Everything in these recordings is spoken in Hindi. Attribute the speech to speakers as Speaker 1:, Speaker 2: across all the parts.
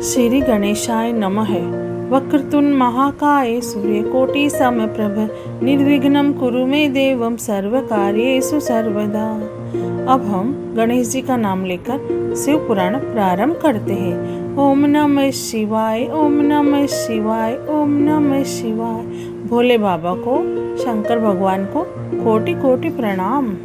Speaker 1: श्री गणेशाय नमः। वक्रतुंड महाकाय सूर्यकोटि समप्रभ निर्विघ्नं कुरु मे देवं सर्वकार्येषु सर्वदा। अब हम गणेश जी का नाम लेकर शिव पुराण प्रारंभ करते हैं। ओम नमः शिवाय, ओम नमः शिवाय, ओम नमः शिवाय। भोले बाबा को, शंकर भगवान को कोटि कोटि प्रणाम।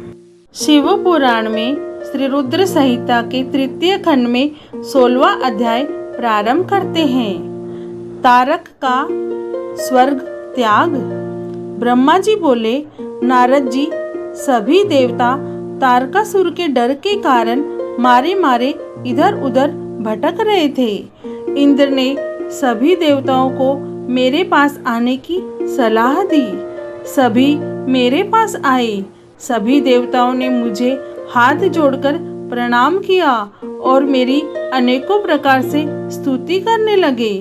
Speaker 1: शिव पुराण में श्री रुद्र संहिता के तृतीय खंड में 16वां अध्याय प्रारंभ करते हैं। तारक का स्वर्ग त्याग। ब्रह्मा जी बोले, नारद जी, सभी देवता तारकासुर के डर के कारण मारे मारे इधर उधर भटक रहे थे। इंद्र ने सभी देवताओं को मेरे पास आने की सलाह दी। सभी मेरे पास आए। सभी देवताओं ने मुझे हाथ जोड़कर प्रणाम किया और मेरी अनेकों प्रकार से स्तुति करने लगे।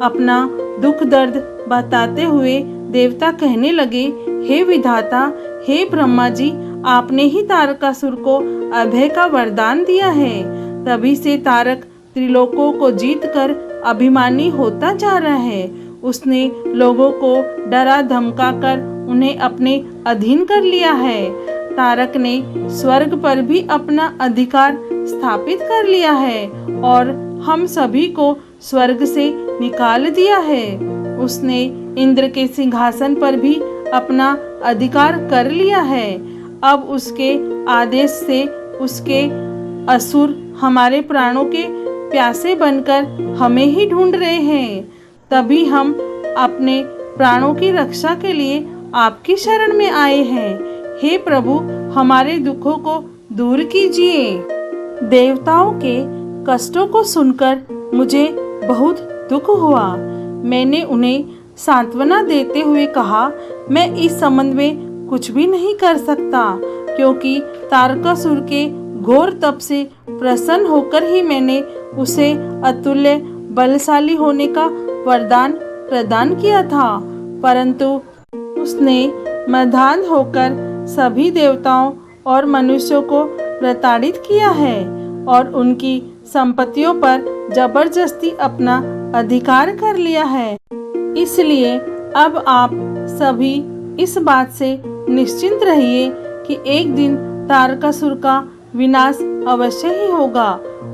Speaker 1: अपना दुख दर्द बताते हुए देवता कहने लगे, हे विधाता, हे ब्रह्मा जी, आपने ही तारकासुर को अभय का वरदान दिया है। तभी से तारक त्रिलोकों को जीतकर अभिमानी होता जा रहा है। उसने लोगों को डरा धमकाकर उन्हें अपने अधीन कर लिया है। तारक ने स्वर्ग पर भी अपना अधिकार स्थापित कर लिया है और हम सभी को स्वर्ग से निकाल दिया है। उसने इंद्र के सिंहासन पर भी अपना अधिकार कर लिया है। अब उसके आदेश से उसके असुर हमारे प्राणों के प्यासे बनकर हमें ही ढूंढ रहे हैं। तभी हम अपने प्राणों की रक्षा के लिए आपकी शरण में आए हैं। हे प्रभु, हमारे दुखों को दूर कीजिए। देवताओं के कष्टों को सुनकर मुझे बहुत दुख हुआ। मैंने उन्हें सांत्वना देते हुए कहा, मैं इस संबंध में कुछ भी नहीं कर सकता, क्योंकि तारकासुर के घोर तप से प्रसन्न होकर ही मैंने उसे अतुल्य बलशाली होने का वरदान प्रदान किया था। परंतु उसने मदान्ध होकर सभी देवताओं और मनुष्यों को प्रताड़ित किया है और उनकी संपत्तियों पर जबरदस्ती अपना अधिकार कर लिया है। इसलिए अब आप सभी इस बात से निश्चिंत रहिए कि एक दिन तारकासुर का विनाश अवश्य ही होगा।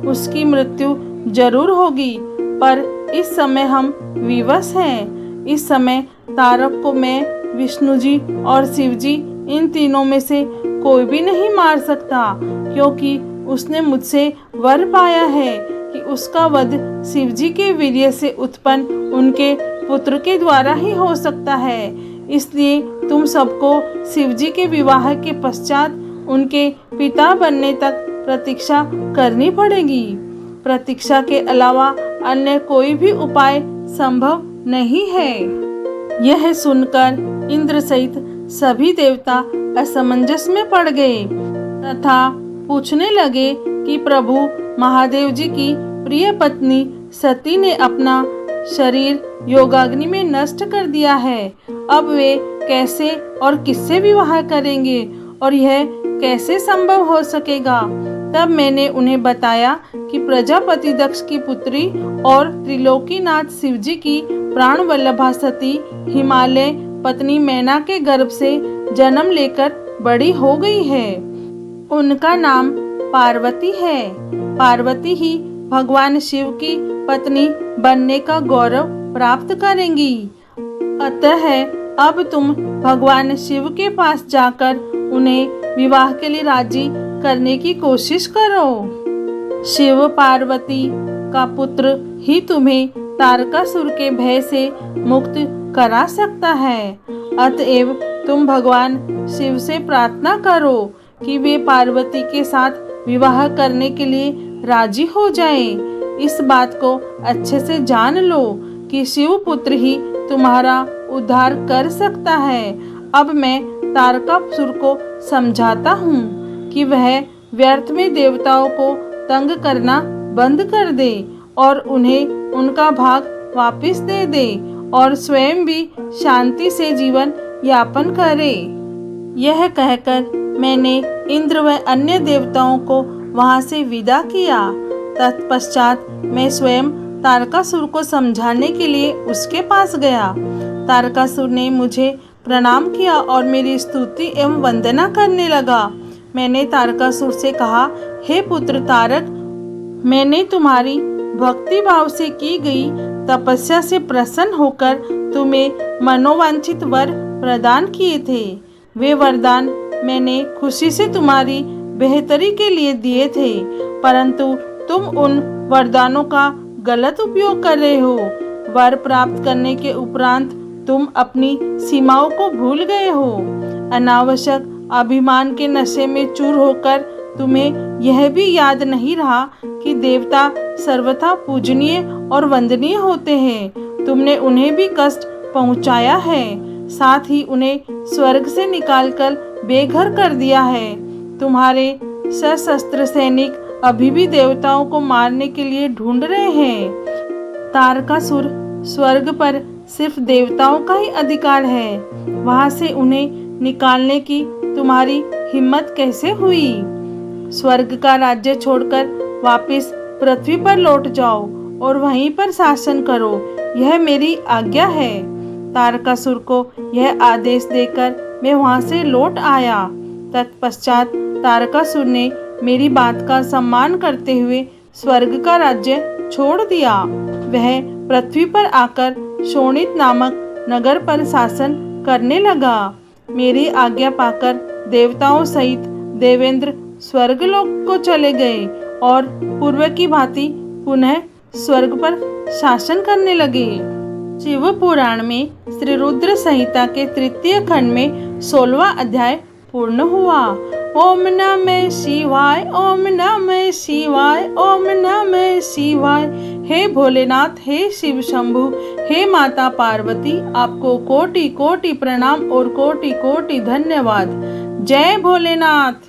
Speaker 1: उसकी मृत्यु जरूर होगी, पर इस समय हम विवश हैं। इस समय तारक को मैं, विष्णु जी और शिव जी, इन तीनों में से कोई भी नहीं मार सकता, क्योंकि उसने मुझसे वर पाया है कि उसका वध शिव जी के वीर्य से उत्पन्न उनके पुत्र के द्वारा ही हो सकता है। इसलिए तुम सबको शिव जी के विवाह के पश्चात उनके पिता बनने तक प्रतीक्षा करनी पड़ेगी। प्रतीक्षा के अलावा अन्य कोई भी उपाय संभव नहीं है। यह सुनकर इंद्र सहित सभी देवता असमंजस में पड़ गए तथा पूछने लगे कि प्रभु, महादेव जी की प्रिय पत्नी सती ने अपना शरीर योगाग्नि में नष्ट कर दिया है। अब वे कैसे और किससे विवाह करेंगे और यह कैसे संभव हो सकेगा? तब मैंने उन्हें बताया कि प्रजापति दक्ष की पुत्री और त्रिलोकीनाथ शिव जी की प्राण वल्लभा सती हिमालय पत्नी मैना के गर्भ से जन्म लेकर बड़ी हो गई है। उनका नाम पार्वती है। पार्वती ही भगवान शिव की पत्नी बनने का गौरव प्राप्त करेंगी। अतः अब तुम भगवान शिव के पास जाकर उन्हें विवाह के लिए राजी करने की कोशिश करो। शिव पार्वती का पुत्र ही तुम्हें तारकासुर के भय से मुक्त करा सकता है। अतएव तुम भगवान शिव से प्रार्थना करो कि वे पार्वती के साथ विवाह करने के लिए राजी हो जाएं। इस बात को अच्छे से जान लो कि शिव पुत्र ही तुम्हारा उद्धार कर सकता है। अब मैं तारकासुर को समझाता हूँ कि वह व्यर्थ में देवताओं को तंग करना बंद कर दे और उन्हें उनका भाग वापस दे दे और स्वयं भी शांति से जीवन यापन करे। यह कहकर मैंने इंद्र व अन्य देवताओं को वहां से विदा किया। तत्पश्चात मैं स्वयं तारकासुर को समझाने के लिए उसके पास गया। तारकासुर ने मुझे प्रणाम किया और मेरी स्तुति एवं वंदना करने लगा। मैंने तारकासुर से कहा, हे पुत्र तारक, मैंने तुम्हारी भक्ति भाव से की गई तपस्या से प्रसन्न होकर तुम्हें मनोवांछित वर प्रदान किए थे। वे वरदान मैंने खुशी से तुम्हारी बेहतरी के लिए दिए थे, परंतु तुम उन वरदानों का गलत उपयोग कर रहे हो। वर प्राप्त करने के उपरांत तुम अपनी सीमाओं को भूल गए हो। अनावश्यक अभिमान के नशे में चूर होकर तुम्हें यह भी याद नहीं रहा कि देवता सर्वथा पूजनीय और वंदनीय होते हैं। तुमने उन्हें भी कष्ट पहुंचाया है, साथ ही उन्हें स्वर्ग से निकालकर बेघर कर दिया है। तुम्हारे सशस्त्र सैनिक अभी भी देवताओं को मारने के लिए ढूंढ रहे हैं। तारकासुर, स्वर्ग पर सिर्फ देवताओं का ही अधिकार है, वहां से उन्हें निकालने की तुम्हारी हिम्मत कैसे हुई? स्वर्ग का राज्य छोड़कर वापस पृथ्वी पर लौट जाओ और वहीं पर शासन करो, यह मेरी आज्ञा है। तारकासुर को यह आदेश देकर मैं वहां से लौट आया। तत्पश्चात तारकासुर ने मेरी बात का सम्मान करते हुए स्वर्ग का राज्य छोड़ दिया। वह पृथ्वी पर आकर शोणित नामक नगर पर शासन करने लगा। मेरी आज्ञा पाकर देवताओं सहित देवेंद्र स्वर्गलोक को चले गए और पूर्व की भांति पुनः स्वर्ग पर शासन करने लगे। शिव पुराण में श्री रुद्र संहिता के तृतीय खंड में 16वां अध्याय पूर्ण हुआ। ओम नमः शिवाय, ओम नमः शिवाय, ओम नमः शिवाय। हे भोलेनाथ, हे शिव शंभु, हे माता पार्वती, आपको कोटि कोटि प्रणाम और कोटि कोटि धन्यवाद। जय भोलेनाथ।